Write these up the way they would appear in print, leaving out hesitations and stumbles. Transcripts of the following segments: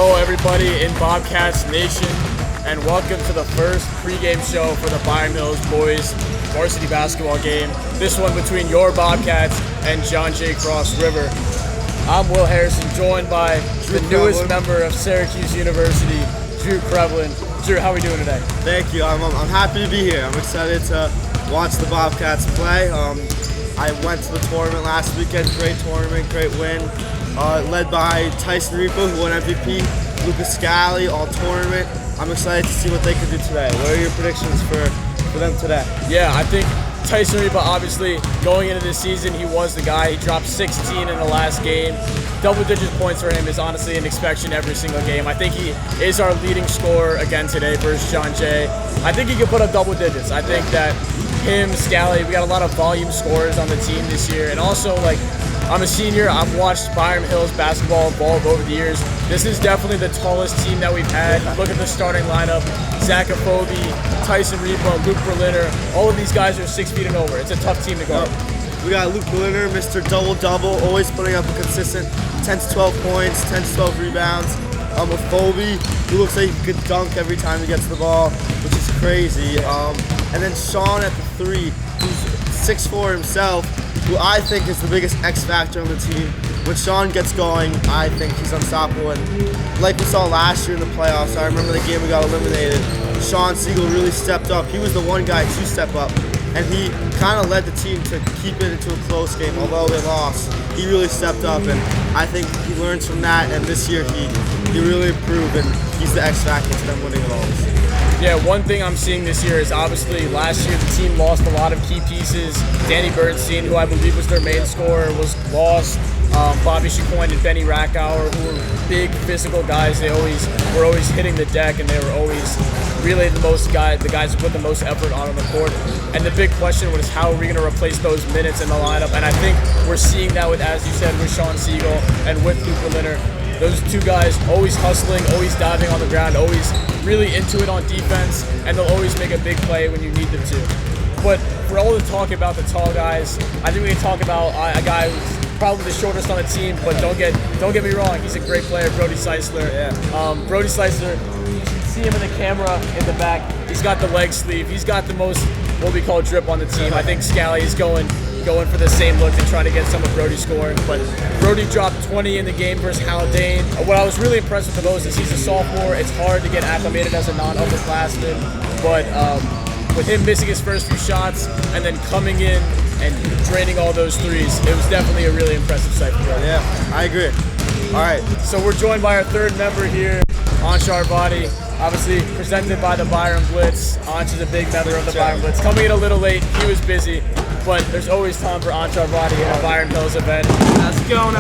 Hello everybody in Bobcats Nation, and welcome to the first pregame show for the Byram Hills boys varsity basketball game. This one between your Bobcats and John Jay Cross River. I'm Will Harrison, joined by the newest member of Syracuse University, Drew Krevlin. Drew, how are we doing today? Thank you. I'm happy to be here. I'm excited to watch the Bobcats play. I went to the tournament last weekend. Great tournament, great win. Led by Tyson Repo, who won MVP, Lucas Scally, all tournament. I'm excited to see what they can do today. What are your predictions for them today? Yeah, I think Tyson Repo, obviously, going into this season, he was the guy. He dropped 16 in the last game. Double-digit points for him is honestly an expectation every single game. I think he is our leading scorer again today versus John Jay. I think he can put up double digits. I think that him, Scally, we got a lot of volume scorers on the team this year. And also, I'm a senior. I've watched Byram Hills basketball evolve over the years. This is definitely the tallest team that we've had. Look at the starting lineup. Zach Afobe, Tyson Repo, Luke Berliner. All of these guys are 6 feet and over. It's a tough team to guard. We got Luke Berliner, Mr. Double-Double, always putting up a consistent 10 to 12 points, 10 to 12 rebounds. Afobe, who looks like he could dunk every time he gets the ball, which is crazy. And then Sean at the 3, who's 6'4" himself, who I think is the biggest X factor on the team. When Sean gets going, I think he's unstoppable. And like we saw last year in the playoffs, I remember the game we got eliminated. Sean Siegel really stepped up. He was the one guy to step up, and he kind of led the team to keep it into a close game. Although they lost, he really stepped up, and I think he learns from that. And this year, he really improved, and he's the X factor to them winning it all. Yeah, one thing I'm seeing this year is obviously last year the team lost a lot of key pieces. Danny Bernstein, who I believe was their main scorer, was lost. Bobby Chicoine and Benny Rackauer, who were big physical guys. They were always hitting the deck, and they were always really the guys who put the most effort on the court. And the big question was, how are we going to replace those minutes in the lineup? And I think we're seeing that with, as you said, with Sean Siegel and with Luke Berliner. Those two guys always hustling, always diving on the ground, always really into it on defense, and they'll always make a big play when you need them to. But for all the talk about the tall guys, I think we can talk about a guy who's probably the shortest on the team, but don't get me wrong, he's a great player, Brody Seisler. Yeah. Brody Seisler, you can see him in the camera in the back. He's got the leg sleeve. He's got the most, what we call, drip on the team. I think Scally is going for the same look to try to get some of Brody's scoring. But Brody dropped 20 in the game versus Haldane. What I was really impressed with the most is he's a sophomore. It's hard to get acclimated as a non-upperclassman, but with him missing his first few shots and then coming in and draining all those threes, it was definitely a really impressive sight for Brody. Yeah, I agree. All right. So we're joined by our third member here, Ansh Arbati, obviously presented by the Byram Blitz. Ansh is a big member of the Byram Blitz. Coming in a little late, he was busy, but there's always time for Ansh Arbati at a Byram Hills event. How's it going?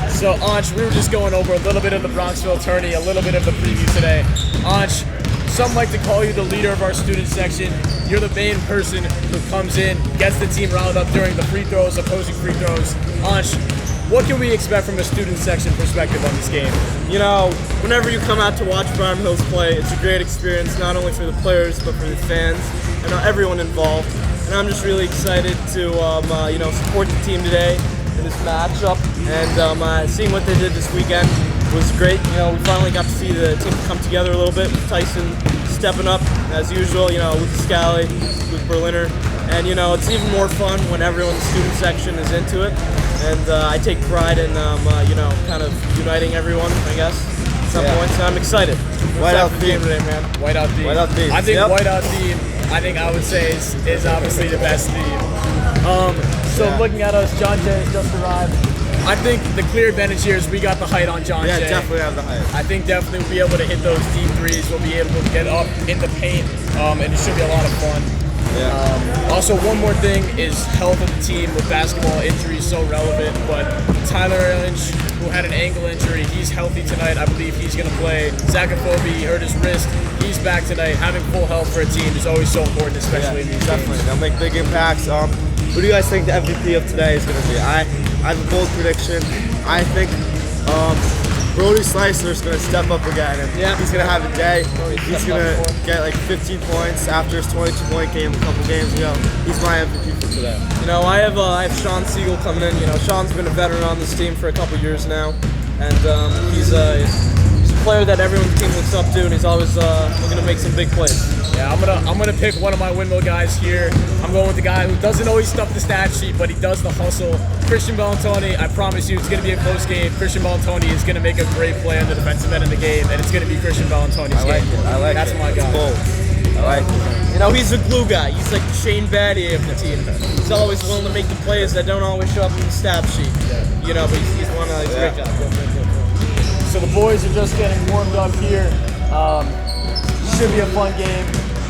So Ansh, we were just going over a little bit of the Bronxville tourney, a little bit of the preview today. Ansh, some like to call you the leader of our student section. You're the main person who comes in, gets the team riled up during the free throws, opposing free throws. Ansh, what can we expect from a student section perspective on this game? You know, whenever you come out to watch Byram Hills play, it's a great experience, not only for the players, but for the fans and everyone involved. And I'm just really excited to, support the team today in this matchup. And seeing what they did this weekend was great. You know, we finally got to see the team come together a little bit with Tyson stepping up as usual. You know, Lucas Scally, Luke Berliner. And, it's even more fun when everyone in the student section is into it. And I take pride in, kind of uniting everyone, I guess, at some point. So I'm excited. Whiteout theme today, man. Whiteout theme. I think Whiteout theme, I would say, is obviously the best theme. Looking at us, John Jay has just arrived. I think the clear advantage here is we got the height on John Jay. Yeah, definitely have the height. I think definitely we'll be able to hit those deep threes. We'll be able to get up in the paint, and it should be a lot of fun. Yeah. Also, one more thing is health of the team with basketball injuries so relevant, but Tyler Lynch, who had an ankle injury, he's healthy tonight. I believe he's going to play. Zach Afobe hurt his wrist. He's back tonight. Having full health for a team is always so important, especially in these definitely. games. They'll make big impacts. Who do you guys think the MVP of today is going to be? I have a bold prediction. I think Brody Seisler is going to step up again, and he's going to have a day. He's going to get like 15 points after his 22-point game a couple games ago. He's my MVP for today. I have Sean Siegel coming in. Sean's been a veteran on this team for a couple years now, and he's a player that everyone's team looks up to, and he's always looking to make some big plays. Yeah, I'm gonna pick one of my windmill guys here. I'm going with the guy who doesn't always stuff the stat sheet, but he does the hustle. Christian Bellantoni. I promise you, it's gonna be a close game. Christian Bellantoni is gonna make a great play on the defensive end of the game, and it's gonna be Christian Bellantoni's game. That's my guy. Bold. I like it. You know, he's a glue guy. He's like the Shane Battier of the team. He's always willing to make the plays that don't always show up in the stat sheet. You know, but he's one of these great guys. So the boys are just getting warmed up here. Should be a fun game.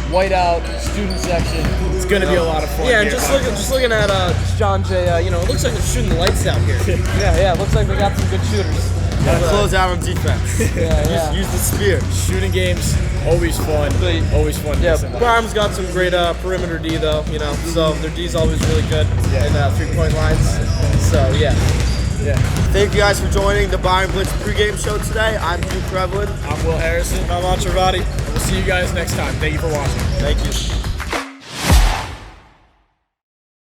Whiteout, student section. It's going to be a lot of fun. Yeah, and here. just looking at John Jay, you know, it looks like they're shooting the lights out here. yeah, it looks like we got some good shooters. Gotta close out on defense. Use the spear. Shooting games, always fun. Always fun. Yeah, Byrom's got some great perimeter D though, you know, so their D's always really good in 3-point lines. So yeah. Thank you guys for joining the Byram Blitz pregame show today. I'm Duke Revlin. I'm Will Harrison. I'm Antravati. We'll see you guys next time. Thank you for watching. Thank you.